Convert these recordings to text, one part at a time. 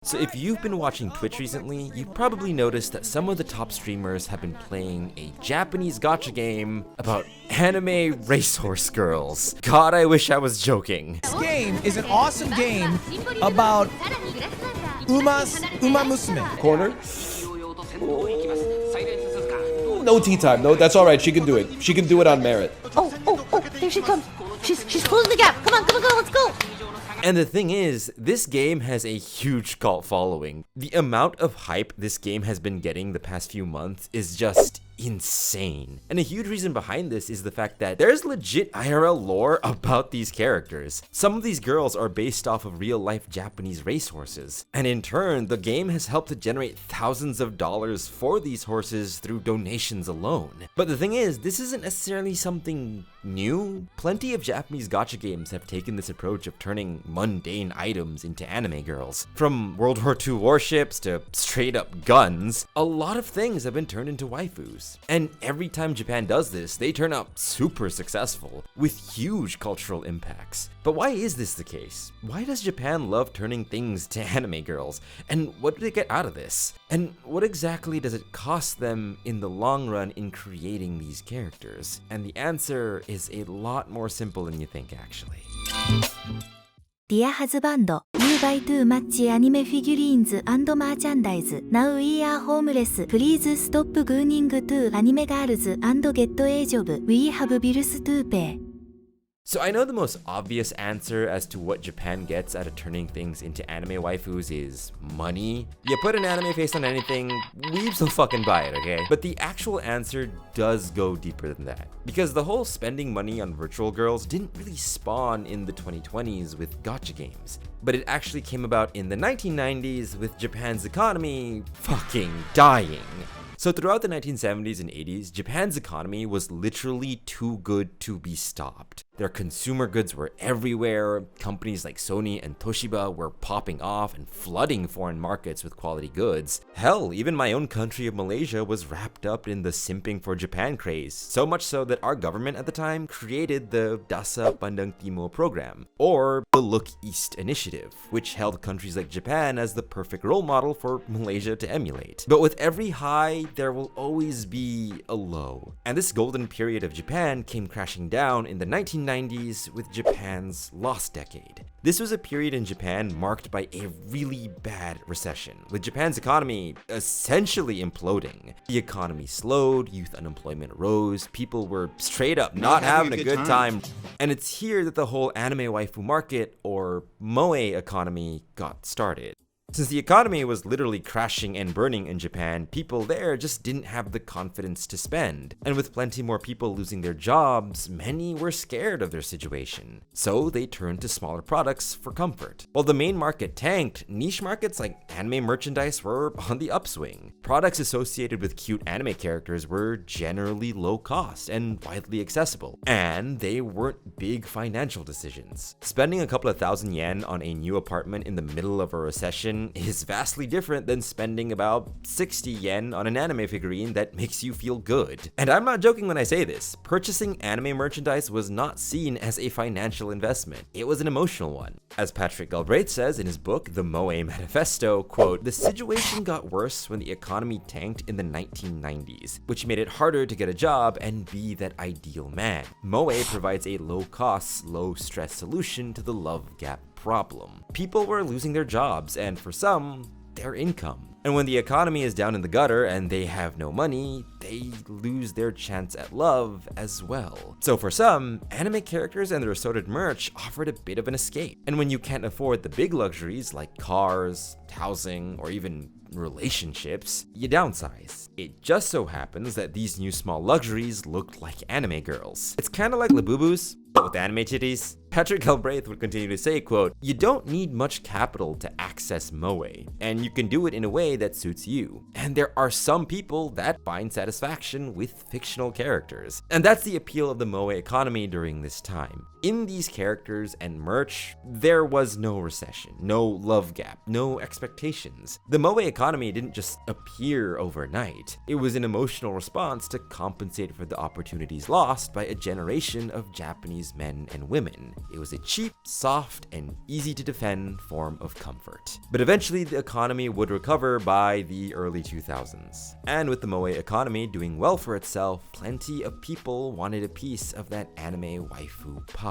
So if you've been watching Twitch recently, you've probably noticed that some of the top streamers have been playing a Japanese gacha game about anime racehorse girls. God, I wish I was joking. This game is an awesome game about Uma Musume. Corner. No tea time. No, that's all right. She can do it. She can do it on merit. Oh, there she comes. She's closing the gap. Come on, let's go. And the thing is, this game has a huge cult following. The amount of hype this game has been getting the past few months is just insane. And a huge reason behind this is the fact that there's legit IRL lore about these characters. Some of these girls are based off of real-life Japanese racehorses. And in turn, the game has helped to generate thousands of dollars for these horses through donations alone. But the thing is, this isn't necessarily something new. Plenty of Japanese gacha games have taken this approach of turning mundane items into anime girls. From World War II warships to straight up guns, a lot of things have been turned into waifus. And every time Japan does this, they turn out super successful, with huge cultural impacts. But why is this the case? Why does Japan love turning things to anime girls? And what do they get out of this? And what exactly does it cost them in the long run in creating these characters? And the answer is a lot more simple than you think, actually. Dear husband, you buy too much anime figurines and merchandise. Now we are homeless. Please stop gooning to anime girls and get a job. We have bills to pay. So I know the most obvious answer as to what Japan gets out of turning things into anime waifus is money. You put an anime face on anything, weebs will fucking buy it, okay? But the actual answer does go deeper than that. Because the whole spending money on virtual girls didn't really spawn in the 2020s with gacha games. But it actually came about in the 1990s with Japan's economy fucking dying. So throughout the 1970s and 80s, Japan's economy was literally too good to be stopped. Their consumer goods were everywhere. Companies like Sony and Toshiba were popping off and flooding foreign markets with quality goods. Hell, even my own country of Malaysia was wrapped up in the simping for Japan craze, so much so that our government at the time created the Dasa Pandang Timur program, or the Look East initiative, which held countries like Japan as the perfect role model for Malaysia to emulate. But with every high, there will always be a low. And this golden period of Japan came crashing down in the 1990s with Japan's lost decade. This was a period in Japan marked by a really bad recession, with Japan's economy essentially imploding. The economy slowed, youth unemployment rose, people were straight up not having a good time. And it's here that the whole anime waifu market, or moe economy, got started. Since the economy was literally crashing and burning in Japan, people there just didn't have the confidence to spend. And with plenty more people losing their jobs, many were scared of their situation. So they turned to smaller products for comfort. While the main market tanked, niche markets like anime merchandise were on the upswing. Products associated with cute anime characters were generally low cost and widely accessible. And they weren't big financial decisions. Spending a couple of thousand yen on a new apartment in the middle of a recession is vastly different than spending about 60 yen on an anime figurine that makes you feel good. And I'm not joking when I say this. Purchasing anime merchandise was not seen as a financial investment. It was an emotional one. As Patrick Galbraith says in his book, The Moe Manifesto, quote, "The situation got worse when the economy tanked in the 1990s, which made it harder to get a job and be that ideal man. Moe provides a low-cost, low-stress solution to the love gap problem. People were losing their jobs, and for some, their income. And when the economy is down in the gutter and they have no money, they lose their chance at love as well. So for some, anime characters and their assorted merch offered a bit of an escape. And when you can't afford the big luxuries like cars, housing, or even relationships, you downsize. It just so happens that these new small luxuries looked like anime girls. It's kind of like Labubus, but with anime titties. Patrick Galbraith would continue to say, quote, "You don't need much capital to access moe, and you can do it in a way that suits you. And there are some people that find satisfaction with fictional characters." And that's the appeal of the moe economy during this time. In these characters and merch, there was no recession, no love gap, no expectations. The moe economy didn't just appear overnight. It was an emotional response to compensate for the opportunities lost by a generation of Japanese men and women. It was a cheap, soft, and easy to defend form of comfort. But eventually the economy would recover by the early 2000s. And with the moe economy doing well for itself, plenty of people wanted a piece of that anime waifu pie.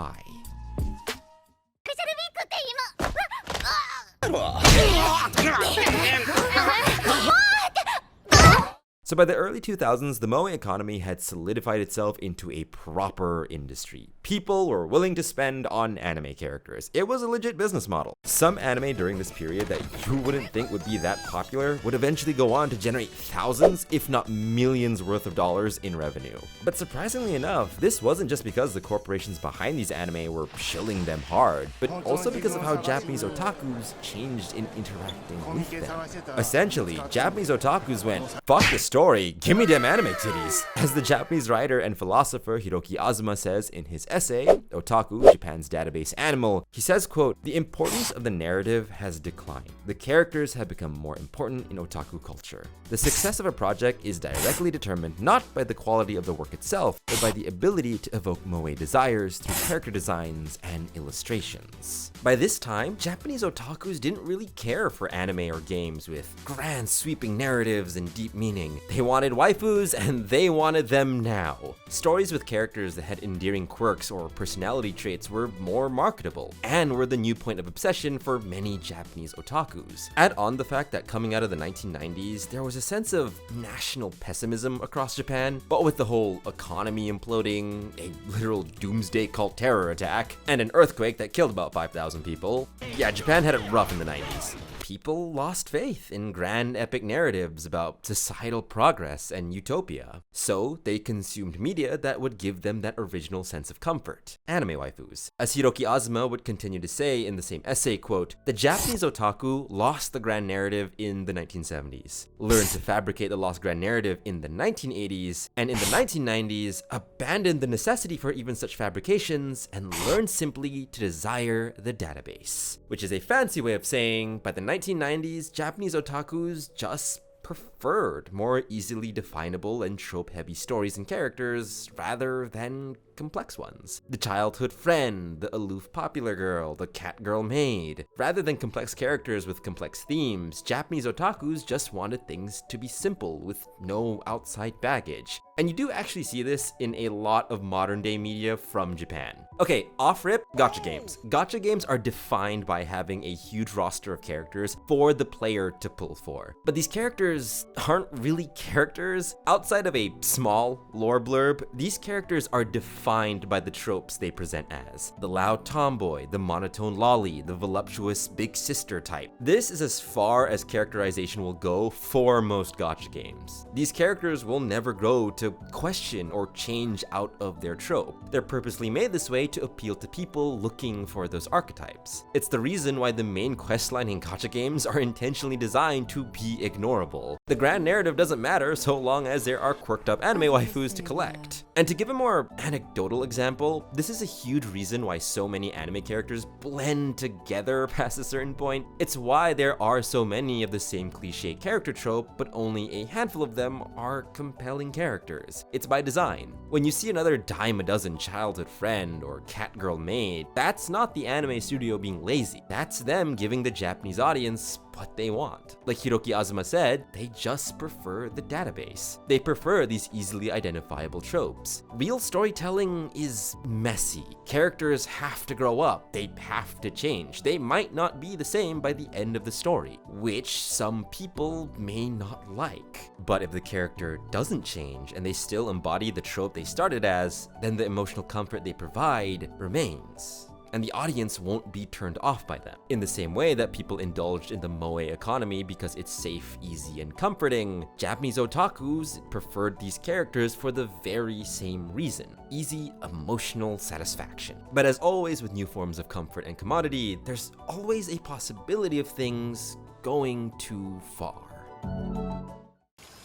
So by the early 2000s, the moe economy had solidified itself into a proper industry. People were willing to spend on anime characters. It was a legit business model. Some anime during this period that you wouldn't think would be that popular would eventually go on to generate thousands, if not millions worth of dollars in revenue. But surprisingly enough, this wasn't just because the corporations behind these anime were shilling them hard, but also because of how Japanese otakus changed in interacting with them. Essentially, Japanese otakus went, fuck the story, give me them anime titties. As the Japanese writer and philosopher Hiroki Azuma says in his essay, Otaku, Japan's Database Animal, he says, quote, "The importance of the narrative has declined. The characters have become more important in otaku culture. The success of a project is directly determined not by the quality of the work itself, but by the ability to evoke moe desires through character designs and illustrations." By this time, Japanese otakus didn't really care for anime or games with grand sweeping narratives and deep meaning. They wanted waifus, and they wanted them now. Stories with characters that had endearing quirks or personality traits were more marketable, and were the new point of obsession for many Japanese otakus. Add on the fact that coming out of the 1990s, there was a sense of national pessimism across Japan, but with the whole economy imploding, a literal doomsday cult terror attack, and an earthquake that killed about 5,000 people, yeah, Japan had it rough in the 90s. People lost faith in grand epic narratives about societal progress and utopia. So they consumed media that would give them that original sense of comfort, anime waifus. As Hiroki Azuma would continue to say in the same essay, quote, "The Japanese otaku lost the grand narrative in the 1970s, learned to fabricate the lost grand narrative in the 1980s, and in the 1990s abandoned the necessity for even such fabrications and learned simply to desire the database." Which is a fancy way of saying, by the 1990s, Japanese otakus just preferred more easily definable and trope-heavy stories and characters rather than complex ones. The childhood friend, the aloof popular girl, the cat girl maid. Rather than complex characters with complex themes, Japanese otakus just wanted things to be simple with no outside baggage. And you do actually see this in a lot of modern day media from Japan. Okay, off-rip, gacha games. Gacha games are defined by having a huge roster of characters for the player to pull for. But these characters aren't really characters. Outside of a small lore blurb, these characters are defined by the tropes they present as. The loud tomboy, the monotone lolly, the voluptuous big sister type. This is as far as characterization will go for most gacha games. These characters will never grow to question or change out of their trope. They're purposely made this way to appeal to people looking for those archetypes. It's the reason why the main questline in gacha games are intentionally designed to be ignorable. The grand narrative doesn't matter so long as there are quirked up anime waifus to collect. And to give a more anecdotal example, this is a huge reason why so many anime characters blend together past a certain point. It's why there are so many of the same cliche character trope, but only a handful of them are compelling characters. It's by design. When you see another dime a dozen childhood friend or cat girl maid, that's not the anime studio being lazy. That's them giving the Japanese audience what they want. Like Hiroki Azuma said, they just prefer the database. They prefer these easily identifiable tropes. Real storytelling is messy. Characters have to grow up. They have to change. They might not be the same by the end of the story, which some people may not like. But if the character doesn't change and they still embody the trope they started as, then the emotional comfort they provide remains. And the audience won't be turned off by them. In the same way that people indulged in the moe economy because it's safe, easy, and comforting, Japanese otakus preferred these characters for the very same reason: easy, emotional satisfaction. But as always with new forms of comfort and commodity, there's always a possibility of things going too far.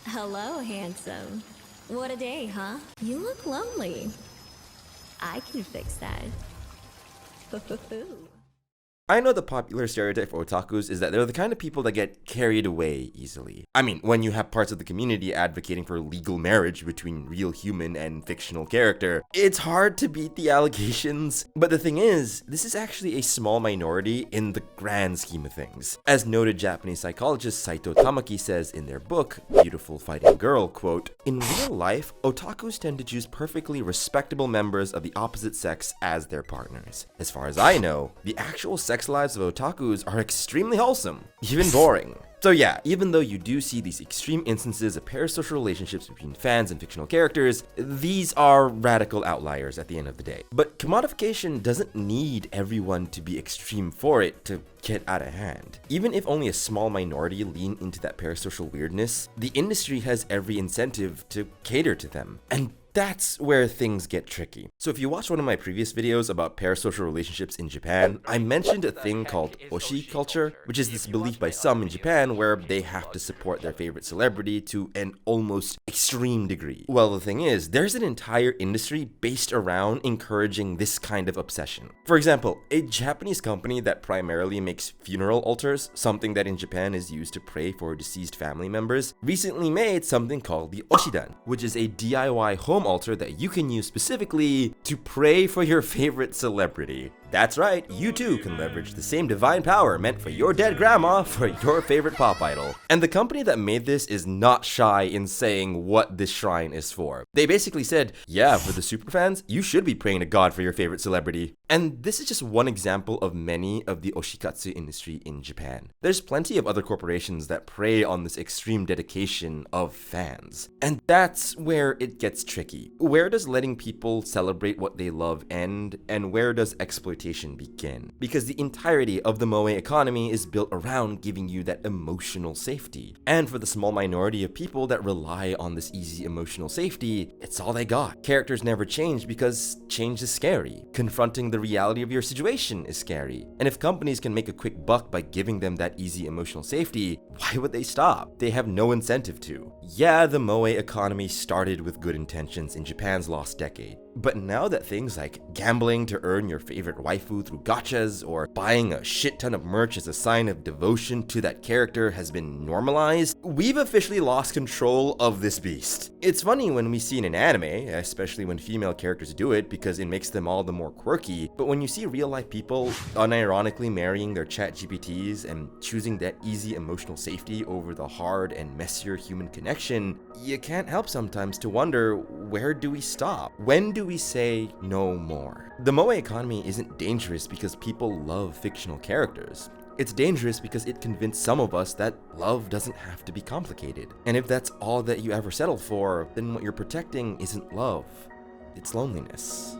Hello, handsome. What a day, huh? You look lonely. I can fix that. I know the popular stereotype for otakus is that they're the kind of people that get carried away easily. I mean, when you have parts of the community advocating for legal marriage between real human and fictional character, it's hard to beat the allegations. But the thing is, this is actually a small minority in the grand scheme of things. As noted Japanese psychologist Saito Tamaki says in their book, Beautiful Fighting Girl, quote, "In real life, otakus tend to choose perfectly respectable members of the opposite sex as their partners. As far as I know, the actual sex lives of otakus are extremely wholesome, even boring." So yeah, even though you do see these extreme instances of parasocial relationships between fans and fictional characters, these are radical outliers at the end of the day. But commodification doesn't need everyone to be extreme for it to get out of hand. Even if only a small minority lean into that parasocial weirdness, the industry has every incentive to cater to them. And that's where things get tricky. So if you watched one of my previous videos about parasocial relationships in Japan, I mentioned a thing called oshi culture, which is this belief by some in Japan where they have to support their favorite celebrity to an almost extreme degree. Well, the thing is, there's an entire industry based around encouraging this kind of obsession. For example, a Japanese company that primarily makes funeral altars, something that in Japan is used to pray for deceased family members, recently made something called the oshidan, which is a DIY home altar that you can use specifically to pray for your favorite celebrity. That's right, you too can leverage the same divine power meant for your dead grandma for your favorite pop idol. And the company that made this is not shy in saying what this shrine is for. They basically said, yeah, for the superfans, you should be praying to God for your favorite celebrity. And this is just one example of many of the oshikatsu industry in Japan. There's plenty of other corporations that prey on this extreme dedication of fans. And that's where it gets tricky. Where does letting people celebrate what they love end, and where does exploitation begin? Because the entirety of the moe economy is built around giving you that emotional safety. And for the small minority of people that rely on this easy emotional safety, it's all they got. Characters never change because change is scary. Confronting the reality of your situation is scary. And if companies can make a quick buck by giving them that easy emotional safety, why would they stop? They have no incentive to. Yeah, the moe economy started with good intentions in Japan's lost decade. But now that things like gambling to earn your favorite waifu through gachas or buying a shit ton of merch as a sign of devotion to that character has been normalized, we've officially lost control of this beast. It's funny when we see in an anime, especially when female characters do it because it makes them all the more quirky, but when you see real life people unironically marrying their chat GPTs and choosing that easy emotional safety over the hard and messier human connection, you can't help sometimes to wonder, where do we stop? When do we say no more? The moe economy isn't dangerous because people love fictional characters. It's dangerous because it convinced some of us that love doesn't have to be complicated. And if that's all that you ever settle for, then what you're protecting isn't love, it's loneliness.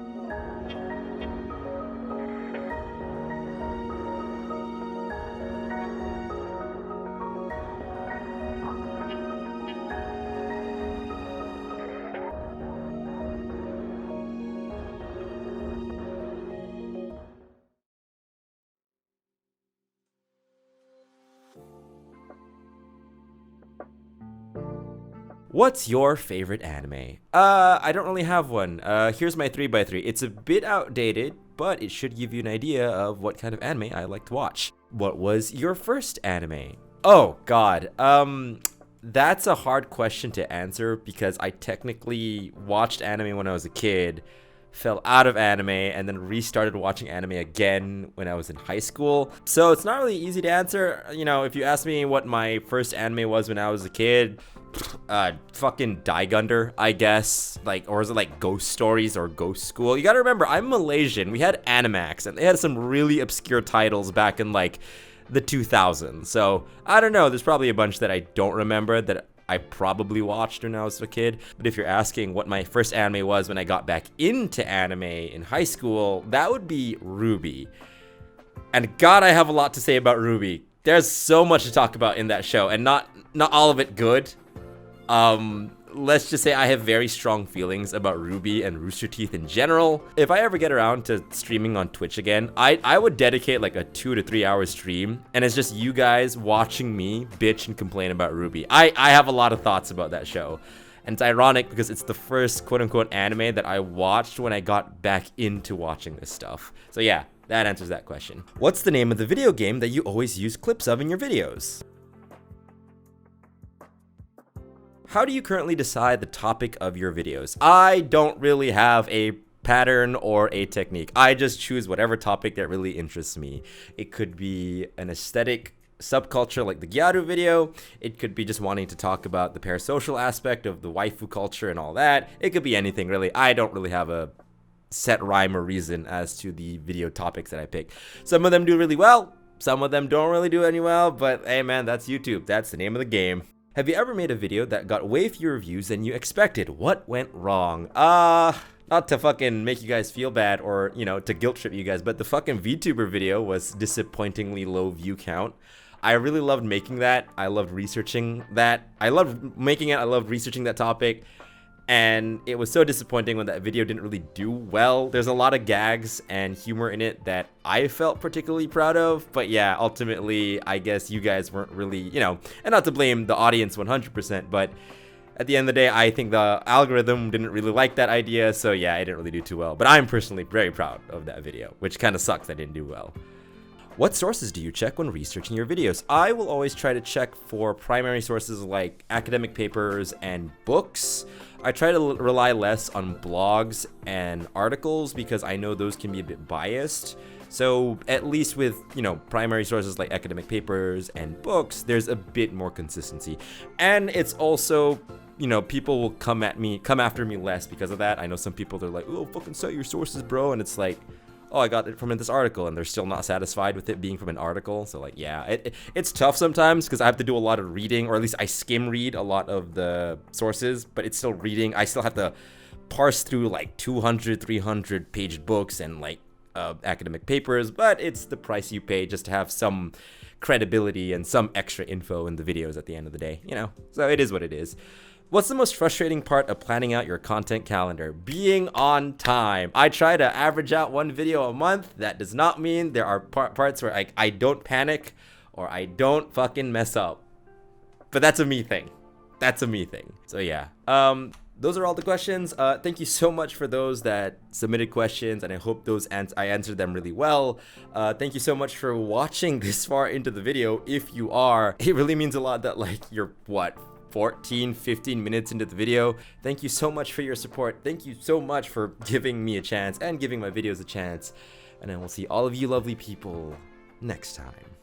What's your favorite anime? I don't really have one. Here's my 3x3. It's a bit outdated, but it should give you an idea of what kind of anime I like to watch. What was your first anime? Oh, God. That's a hard question to answer because I technically watched anime when I was a kid, fell out of anime, and then restarted watching anime again when I was in high school. So it's not really easy to answer. You know, if you ask me what my first anime was when I was a kid, fucking Daigunder, I guess. Like, or is it like Ghost Stories or Ghost School? You gotta remember, I'm Malaysian. We had Animax, and they had some really obscure titles back in like the 2000s. So I don't know, there's probably a bunch that I don't remember that I probably watched when I was a kid. But if you're asking what my first anime was when I got back into anime in high school, that would be Ruby. And God, I have a lot to say about Ruby. There's so much to talk about in that show, and not all of it good. Let's just say I have very strong feelings about Ruby and Rooster Teeth in general. If I ever get around to streaming on Twitch again, I would dedicate like a 2 to 3 hour stream, and it's just you guys watching me bitch and complain about Ruby. I have a lot of thoughts about that show. And it's ironic because it's the first quote-unquote anime that I watched when I got back into watching this stuff. So yeah, that answers that question. What's the name of the video game that you always use clips of in your videos? How do you currently decide the topic of your videos? I don't really have a pattern or a technique. I just choose whatever topic that really interests me. It could be an aesthetic subculture like the Gyaru video. It could be just wanting to talk about the parasocial aspect of the waifu culture and all that. It could be anything really. I don't really have a set rhyme or reason as to the video topics that I pick. Some of them do really well. Some of them don't really do any well, but hey man, that's YouTube. That's the name of the game. Have you ever made a video that got way fewer views than you expected? What went wrong? Not to fucking make you guys feel bad or, you know, to guilt trip you guys, but the fucking VTuber video was disappointingly low view count. I really loved making that. I loved researching that. I loved making it. I loved researching that topic. And it was so disappointing when that video didn't really do well. There's a lot of gags and humor in it that I felt particularly proud of. But yeah, ultimately, I guess you guys weren't really, you know, and not to blame the audience 100%, but at the end of the day, I think the algorithm didn't really like that idea. So yeah, it didn't really do too well. But I'm personally very proud of that video, which kind of sucks I didn't do well. What sources do you check when researching your videos? I will always try to check for primary sources like academic papers and books. I try to rely less on blogs and articles because I know those can be a bit biased. So at least with, you know, primary sources like academic papers and books, there's a bit more consistency. And it's also, you know, people will come after me less because of that. I know some people, they're like, oh, fucking cite your sources, bro. And it's like, oh, I got it from this article, and they're still not satisfied with it being from an article. So like, yeah, it's tough sometimes because I have to do a lot of reading, or at least I skim read a lot of the sources, but it's still reading. I still have to parse through like 200, 300 page books and like academic papers, but it's the price you pay just to have some credibility and some extra info in the videos at the end of the day, you know? So it is what it is. What's the most frustrating part of planning out your content calendar? Being on time. I try to average out one video a month. That does not mean there are parts where I don't panic or I don't fucking mess up. But that's a me thing. That's a me thing. So yeah. Those are all the questions. Thank you so much for those that submitted questions, and I hope I answered them really well. Thank you so much for watching this far into the video. If you are, it really means a lot that like you're 14, 15 minutes into the video. Thank you so much for your support. Thank you so much for giving me a chance and giving my videos a chance. And I will see all of you lovely people next time.